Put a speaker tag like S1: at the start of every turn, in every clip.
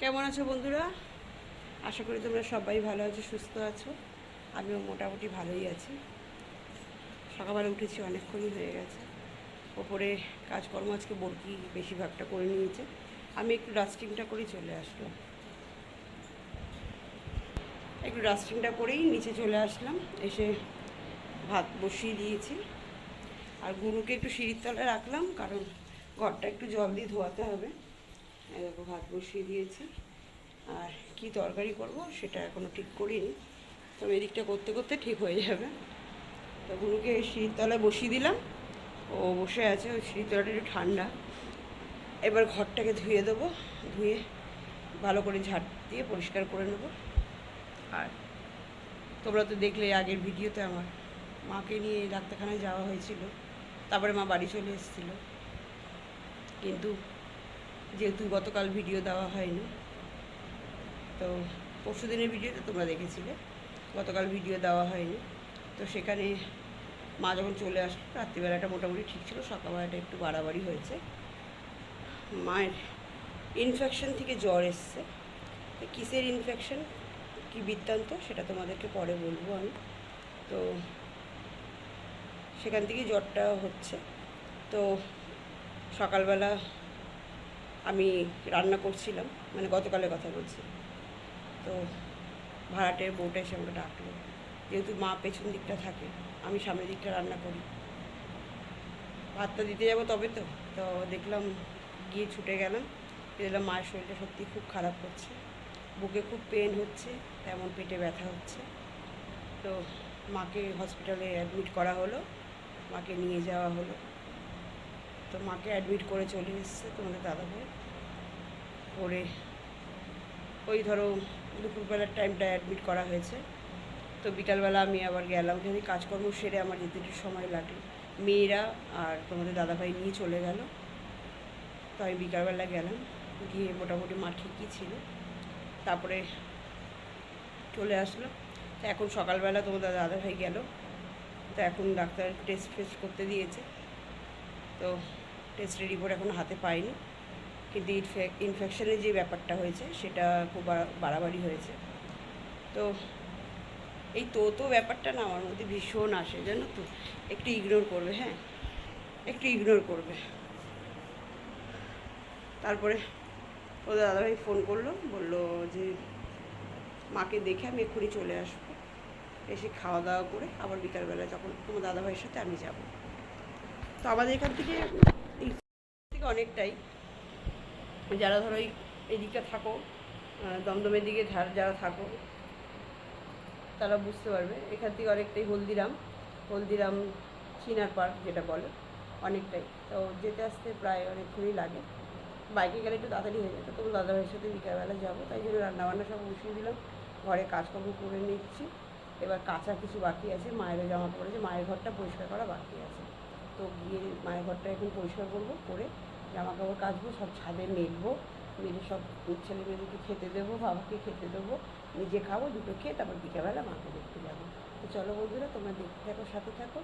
S1: কেমন আছো বন্ধুরা? আশা করি তোমরা সবাই ভালো আছো, সুস্থ আছো। আমিও মোটামুটি ভালোই আছি। সকালবেলা উঠেছি, অনেকক্ষণই হয়ে গেছে। ওপরে কাজকর্ম আজকে বরকি বেশিরভাগটা করে নিয়েছে। আমি একটু ডাস্টিংটা করেই চলে আসলাম। একটু ডাস্টিংটা করেই নিচে চলে আসলাম। এসে ভাত বসিয়ে দিয়েছি। আর গুরুকে একটু সিঁড়ির তলায় রাখলাম, কারণ ঘরটা একটু জল দিয়ে ধোয়াতে হবে। দেখো ভাত বসিয়ে দিয়েছি। আর কি তরকারি করব সেটা এখনও ঠিক করিনি, তবে এদিকটা করতে করতে ঠিক হয়ে যাবে। তো গুরুকে সিঁড়ির তলায় বসিয়ে দিলাম, ও বসে আছে। ওই সিঁড়ির তলাটা একটু ঠান্ডা। এবার ঘরটাকে ধুয়ে দেবো, ধুয়ে ভালো করে ঝাড় দিয়ে পরিষ্কার করে নেব। আর তোমরা তো দেখলে আগের ভিডিওতে আমার মাকে নিয়ে ডাক্তারখানায় যাওয়া হয়েছিল, তারপরে মা বাড়ি চলে এসেছিলো। কিন্তু যেহেতু গতকাল ভিডিও দেওয়া হয়নি, তো পরশু দিনের ভিডিওটা তোমরা দেখেছিলে, গতকাল ভিডিও দেওয়া হয়নি। তো সেখানে মা যখন চলে আসলো, রাত্রিবেলাটা মোটামুটি ঠিক ছিল, সকালবেলাটা একটু বাড়াবাড়ি হয়েছে। মায়ের ইনফেকশন থেকে জ্বর এসছে। কিসের ইনফেকশন, কী বৃত্তান্ত, সেটা তোমাদেরকে পরে বলবো আমি। তো সেখান থেকেই জ্বরটা হচ্ছে। তো সকালবেলা আমি রান্না করছিলাম, মানে গতকালের কথা বলছি। তো ভাড়াটের বউটা এসে আমাকে ডাকলো, যেহেতু মা পেছন দিকটা থাকে, আমি সামনের দিকটা রান্না করি। ভাতটা দিতে যাবো তবে তো। তো দেখলাম, গিয়ে ছুটে গেলাম, দেখলাম মায়ের শরীরটা সত্যি খুব খারাপ হচ্ছে, বুকে খুব পেন হচ্ছে, তেমন পেটে ব্যথা হচ্ছে। তো মাকে হসপিটালে অ্যাডমিট করা হলো, মাকে নিয়ে যাওয়া হলো। তো মাকে অ্যাডমিট করে চলে এসছে তোমাদের দাদাভাই। করে ওই ধরো দুপুরবেলার টাইমটা অ্যাডমিট করা হয়েছে। তো বিকালবেলা আমি আবার গেলাম, ওখানে কাজকর্ম সেরে আমার যেতে একটু সময় লাগে। মেয়েরা আর তোমাদের দাদাভাই নিয়ে চলে গেল। তো আমি বিকালবেলা গেলাম, গিয়ে মোটামুটি মা ঠিকই ছিল। তারপরে চলে আসলো। তো এখন সকালবেলা তোমাদের দাদাভাই গেল, তো এখন ডাক্তার টেস্ট ফেস্ট করতে দিয়েছে। তো টেস্টের রিপোর্ট এখন হাতে পাইনি, কিন্তু ইনফেকশনের যে ব্যাপারটা হয়েছে সেটা খুব বাড়াবাড়ি হয়েছে। তো এই তো ব্যাপারটা না আমার মধ্যে ভীষণ আসে, জানো তো। একটু ইগনোর করবে, হ্যাঁ, একটু ইগনোর করবে। তারপরে ওদের দাদাভাই ফোন করলো, বললো যে মাকে দেখে আমি এক্ষুনি চলে আসবো, এসে খাওয়া দাওয়া করে আবার বিকালবেলা যখন তোমার দাদাভাইয়ের সাথে আমি যাব। তো আমাদের এখান থেকে অনেকটাই, যারা ধরো এই দিকটা থাকো, দমদমের দিকে যারা থাকো, তারা বুঝতে পারবে। এখান থেকে অনেকটাই হলদিরাম চিনার পার্ক যেটা বলে, অনেকটাই। তো যেতে আসতে প্রায় অনেকক্ষণই লাগে। বাইকে গেলে একটু তাড়াতাড়ি হয়ে যেত। তবু দাদাভাইয়ের সাথে বিকালবেলা যাবো, তাই জন্য রান্নাবান্না সব বসিয়ে দিলাম, ঘরে কাজকর্ম করে নিচ্ছি। এবার কাঁচা কিছু বাকি আছে, মায়েরও জামা কাপড় আছে, মায়ের ঘরটা পরিষ্কার করা বাকি আছে। তো গিয়ে মায়ের ঘরটা এখন পরিষ্কার করবো, করে জামা কাপড় কাচবো, সব ছাদে মেলবো, মেলে সব ছেলে মেয়েদেরকে খেতে দেবো, বাবাকে খেতে দেবো, নিজে খাবো, দুটো খেয়ে তারপর বিকেলবেলা মাকে দেখতে যাবো। তো চলো বন্ধুরা, তোমরা দেখতে থাকো, সাথে থাকো।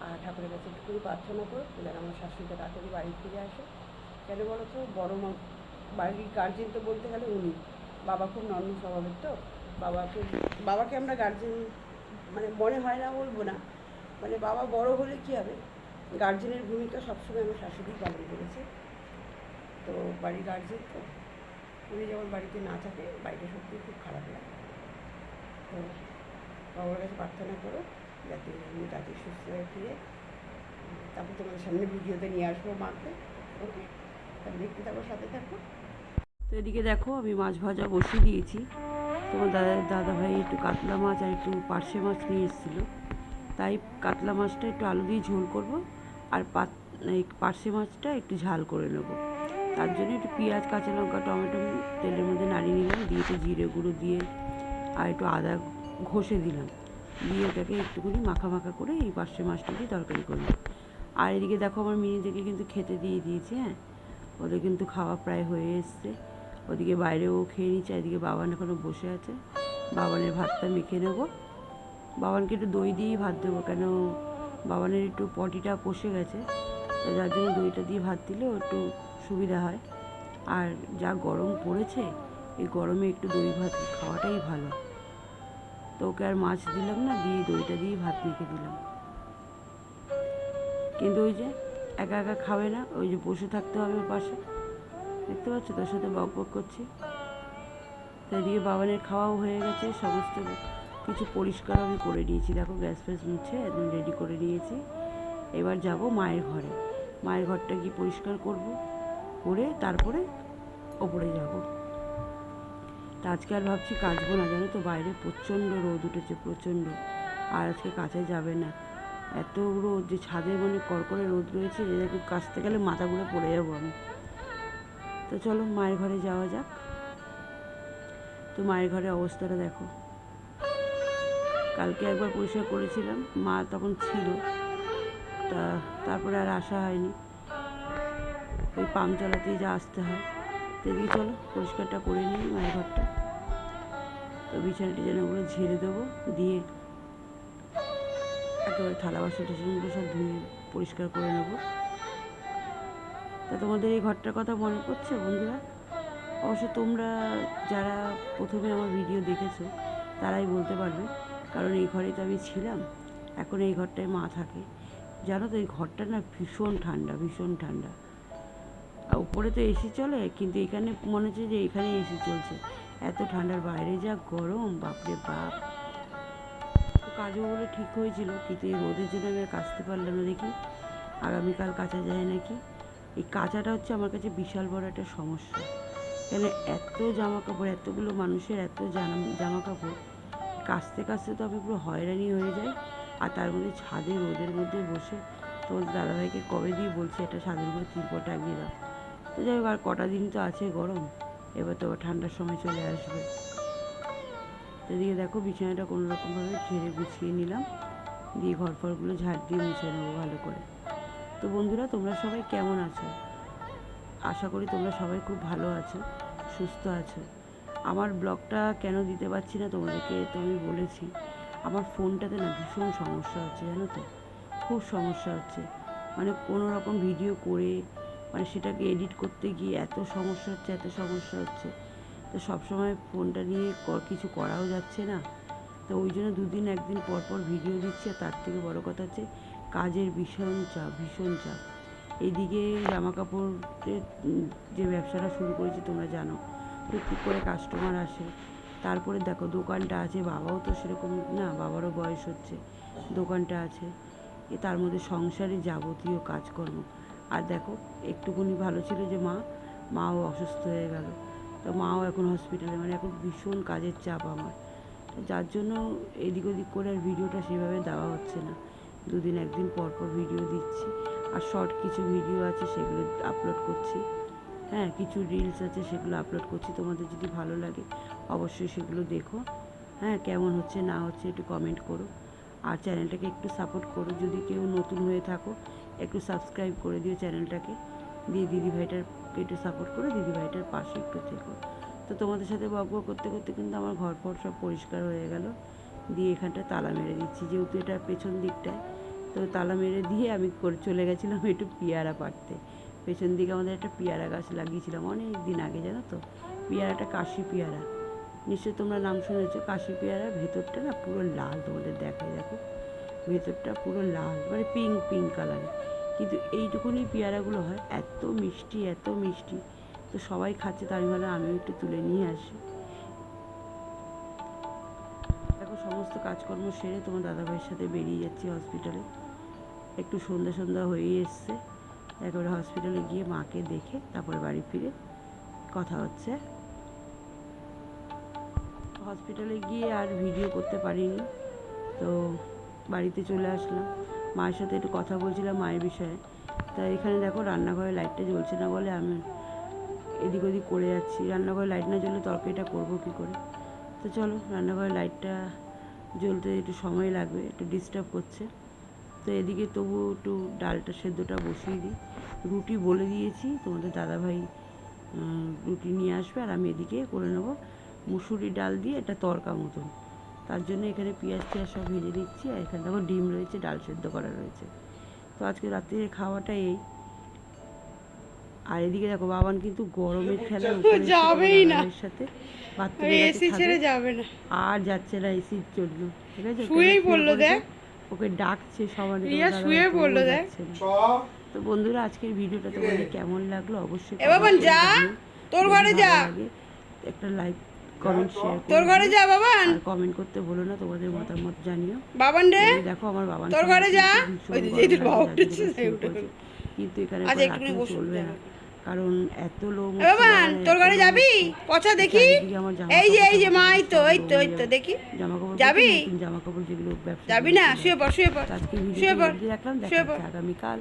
S1: আর ঠাকুরের কাছে একটু প্রার্থনা করো যেন আমার শাশুড়িটা তাড়াতাড়ি বাড়ি ফিরে আসে। কেন বলো তো, বড় বাড়ির গার্জেন তো বলতে গেলে উনি। বাবা খুব নর্ম স্বভাবের, তো বাবাকে আমরা গার্জেন মানে মনে হয় না, বলবো না, মানে বাবা বড় হলে কী হবে, গার্জেনের ভূমিকা সবসময় আমার শাশুড়ি পালন করেছে। তো বাড়ির গার্জেন তো, উনি যখন বাড়িতে না থাকে বাড়িটা সত্যিই খুব খারাপ লাগে। তো বাবার কাছে প্রার্থনা করো যাতে উনি তাড়াতাড়ি সুস্থ হয়ে ফিরে, তারপর তোমাদের সামনে ভিডিওতে নিয়ে আসবো মাকে। ওকে, তাহলে দেখতে থাকো, সাথে থাকো। তো এদিকে দেখো, আমি মাছ ভাজা বসিয়ে দিয়েছি। তোমার দাদাভাই একটু কাতলা মাছ আর একটু পার্শে মাছ নিয়ে এসেছিলো, তাই কাতলা মাছটা একটু আলু দিয়ে ঝোল করব, আর এই পার্শে মাছটা একটু ঝাল করে নেব। তার জন্য একটু পেঁয়াজ, কাঁচা লঙ্কা, টমেটো তেলের মধ্যে নাড়িয়ে নিলাম, দিয়ে একটু জিরে গুঁড়ো দিয়ে আর একটু আদা ঘষে দিলাম, দিয়ে ওটাকে একটুখানি মাখা মাখা করে এই পার্শে মাছটা দিয়ে তরকারি করলাম। আর এদিকে দেখো, আমার মিনিদেরকে কিন্তু খেতে দিয়ে দিয়েছি। হ্যাঁ, ওদের কিন্তু খাওয়া প্রায় হয়ে এসছে। ওদিকে বাইরেও খেয়ে নিচ্ছে, এদিকে বাবান এখনও বসে আছে। বাবানের ভাতটা মেখে নেব, বাবানকে একটু দই দিয়েই ভাত দেবো, কেন বাবানের একটু পটিটা বসে গেছে, তো যার জন্য দইটা দিয়ে ভাত দিলেও একটু সুবিধা হয়। আর যা গরম পড়েছে, এই গরমে একটু দই ভাত খাওয়াটাই ভালো। তো ওকে আর মাছ দিলাম না, দিয়ে দইটা দিয়ে ভাত মেখে দিলাম। কিন্তু ওই যে একা একা খাবে না, ওই যে বসে থাকতে হবে ওর পাশে, দেখতে পাচ্ছ তোর সাথে বক বক করছি। তো এদিকে বাবানের খাওয়াও হয়ে গেছে, সমস্ত কিছু পরিষ্কার আমি করে নিয়েছি, দেখো গ্যাস ফ্যাস মুছে একদম রেডি করে নিয়েছি। এবার যাব মায়ের ঘরে, মায়ের ঘরটা গিয়ে পরিষ্কার করব, করে তারপরে ওপরে যাব। তা আজকে আর ভাবছি কাচবো না, জানো তো বাইরে প্রচণ্ড রোদ উঠেছে, প্রচণ্ড। আর আজকে কাচাই যাবে না, এত রোদ যে ছাদে মানে কড়কড়ে রোদ রয়েছে, যে একটু কাচতে গেলে মাথা ঘুরে পড়ে যাবো আমি। তো চলো মায়ের ঘরে যাওয়া যাক। তো মায়ের ঘরের অবস্থাটা দেখো, কালকে একবার পরিষ্কার করেছিলাম, মা তখন ছিল, তারপরে আর আসা হয়নি, ওই পাম্প চালাতেই যা আসতে হয়। তো এদিকে চলো পরিষ্কারটা করে নিই মায়ের ঘরটা। তো বিছানা টিছানাগুলো ঝেড়ে দেবো, দিয়ে একেবারে থালা বাসন টাসনগুলো সব ধুয়ে পরিষ্কার করে নেবো। তা তোমাদের এই ঘরটার কথা মনে পড়ছে বন্ধুরা? অবশ্য তোমরা যারা প্রথমে আমার ভিডিও দেখেছো তারাই বলতে পারবে, কারণ এই ঘরেই তো আমি ছিলাম, এখন এই ঘরটায় মা থাকে। জানো তো এই ঘরটা না ভীষণ ঠান্ডা, ভীষণ ঠান্ডা। আর উপরে তো এসি চলে, কিন্তু এখানে মনে হচ্ছে যে এখানে এসি চলছে, এত ঠান্ডার। বাইরে যা গরম, বাপরে বাপ। তো কাজও বলে ঠিক হয়েছিল, কিন্তু এই রোদের জন্য আমি আর কাচতে পারলাম না। দেখি আগামীকাল কাচা যায় নাকি। এই কাচাটা হচ্ছে আমার কাছে বিশাল বড় একটা সমস্যা, কেন এত জামা কাপড়, এতগুলো মানুষের এত জামা কাপড়, কাচতে কাচতে তো আমি পুরো হয়রানি হয়ে যাই। আর তার মধ্যে ছাদে রোদের মধ্যে বসে তোমার দাদাভাইকে কবে দিয়ে বলছি একটা ছাদের উপরে ত্রিপল টাঙিয়ে দাও। তো যাই হোক, আর কটা দিন তো আছে গরম, এবার তো আবার ঠান্ডার সময় চলে আসবে। তো এদিকে দেখো বিছানাটা কোনোরকমভাবে ঝেড়ে গুছিয়ে নিলাম, দিয়ে ঘর ফরগুলো ঝাড় দিয়ে মুছে নেবো ভালো করে। তো বন্ধুরা তোমরা সবাই কেমন আছো? আশা করি তোমরা সবাই খুব ভালো আছো, সুস্থ আছো। আমার ব্লগটা কেন দিতে পারছি না তোমাদেরকে তো আমি বলেছি, আমার ফোনটাতে না ভীষণ সমস্যা হচ্ছে, জানো তো, খুব সমস্যা হচ্ছে। মানে কোনো রকম ভিডিও করে মানে সেটাকে এডিট করতে গিয়ে এত সমস্যা হচ্ছে, এত সমস্যা হচ্ছে। তো সবসময় ফোনটা নিয়ে কিছু করাও যাচ্ছে না। তো ওই জন্য দুদিন একদিন পর পর ভিডিও দিচ্ছি। আর তার থেকে বড়ো কথা হচ্ছে কাজের ভীষণ চাপ, ভীষণ চাপ। এইদিকে জামা কাপড়ের যে ব্যবসাটা শুরু করেছি তোমরা জানো, টুকটুক করে কাস্টমার আসে। তারপরে দেখো দোকানটা আছে, বাবাও তো সেরকম না, বাবারও বয়স হচ্ছে, দোকানটা আছে, তার মধ্যে সংসারে যাবতীয় কাজকর্ম। আর দেখো একটুকুনি ভালো ছিল যে মাও অসুস্থ হয়ে গেল, তো মাও এখন হসপিটালে, মানে এখন ভীষণ কাজের চাপ আমার। যার জন্য এদিক ওদিক করে আর ভিডিওটা সেভাবে দেওয়া হচ্ছে না, দুদিন একদিন পর পর ভিডিও দিচ্ছি। আর শর্ট কিছু ভিডিও আছে সেগুলো আপলোড করছি, হ্যাঁ কিছু রিলস আছে সেগুলো আপলোড করছি। তোমাদের যদি ভালো লাগে অবশ্যই সেগুলো দেখো, হ্যাঁ কেমন হচ্ছে না হচ্ছে একটু কমেন্ট করো। আর চ্যানেলটাকে একটু সাপোর্ট করো, যদি কেউ নতুন হয়ে থাকো একটু সাবস্ক্রাইব করে দিও চ্যানেলটাকে, দিয়ে দিদিভাইটারকে একটু সাপোর্ট করে দিদিভাইটার পাশে একটু থেকো। তো তোমাদের সাথে বক বক করতে করতে কিন্তু আমার ঘর ফর সব পরিষ্কার হয়ে গেল, দিয়ে এখানটা তালা মেরে দিচ্ছি, যেহেতু এটা পেছন দিকটায়। তো তালা মেরে দিয়ে আমি চলে গেছিলাম একটু পেয়ারা পাড়তে। পেছন দিকে আমাদের একটা পেয়ারা গাছ লাগিয়েছিলাম অনেক দিন আগে, জানো তো, পেয়ারাটা কাশি পেয়ারা, নিশ্চয়ই তোমরা নাম শুনেছো। কাশি পেয়ারা ভেতরটা না পুরো লাল, তোমাদের দেখায় দেখো, ভেতরটা পুরো লাল, মানে পিঙ্ক পিঙ্ক কালারের। কিন্তু এইটুকুনি পেয়ারাগুলো হয়, এত মিষ্টি, এত মিষ্টি। তো সবাই খাচ্ছে, তো আমি ভাবলাম আমিও একটু তুলে নিয়ে আসি। দেখো সমস্ত কাজকর্ম সেরে তোমার দাদাভাইয়ের সাথে বেরিয়ে যাচ্ছি হসপিটালে, একটু সন্ধ্যা সন্ধ্যা হয়েই এসছে। একেবারে হসপিটালে গিয়ে মাকে দেখে তারপরে বাড়ি ফিরে কথা হচ্ছে। হসপিটালে গিয়ে আর ভিডিও করতে পারিনি, তো বাড়িতে চলে আসলাম। মায়ের সাথে একটু কথা বলছিলাম মায়ের বিষয়ে। তা এখানে দেখো রান্নাঘরে লাইটটা জ্বলছে না বলে আমি এদিক ওদিক করে যাচ্ছি। রান্নাঘরে লাইট না জ্বললে তরকারিটা করবো কী করে। তো চলো রান্নাঘরে লাইটটা জ্বলতে একটু সময় লাগবে, একটু ডিস্টার্ব করছে। তো এদিকে তবু একটু ডালটা সেদ্ধটা বসিয়ে দিই। রুটি বলে দিয়েছি, তোমাদের দাদাভাই রুটি নিয়ে আসবে, আর আমি এদিকে করে নেবো মুসুরি ডাল দিয়ে একটা তরকা মতন। তার জন্য এখানে পেঁয়াজ টিয়াজ সব ভেজে দিচ্ছি, আর এখানে দেখো ডিম রয়েছে, ডাল সেদ্ধ করা রয়েছে। তো আজকে রাত্রির খাওয়াটা এই। আর এদিকে দেখো বাবান কিন্তু গরমের খেলা
S2: যাবেই না
S1: সাথে
S2: এসি ছেড়ে যাবে না,
S1: আর যাচ্ছে না এসির জন্য, ঠিক আছে
S2: শুয়েই পড়লো দেখ,
S1: ওকে ডাকছে সবার,
S2: রিয়া শুয়ে পড়লো দেখ।
S1: তো বন্ধুরা আজকের ভিডিওটা তোমাদের কেমন লাগলো অবশ্যই
S2: এ বাবান যা, তোর ঘরে যা,
S1: একটা লাইক কমেন্ট শেয়ার
S2: তোর ঘরে যা বাবান,
S1: আর কমেন্ট করতে ভুলো না, তোমাদের মতামত জানিও।
S2: বাবান রে
S1: দেখো আমার বাবান
S2: তোর ঘরে যা, ওই যে বাবা উঠেছে,
S1: কিন্তু এখানে
S2: আজ একটু
S1: চলবে না, কারণ এত লোক।
S2: বাবান তোর ঘরে যাবি, পচা দেখি, এই যে মা, এই তো দেখি,
S1: জামা কাপড়
S2: যাবি,
S1: জামা কাপড় যেগুলো ব্যবসা
S2: যাবি না, শুয়ে পড়,
S1: আজকে
S2: শুয়ে পড়,
S1: রাখলাম, দেখা
S2: শুয়ে পড়।
S1: হচ্ছে আগামীকাল।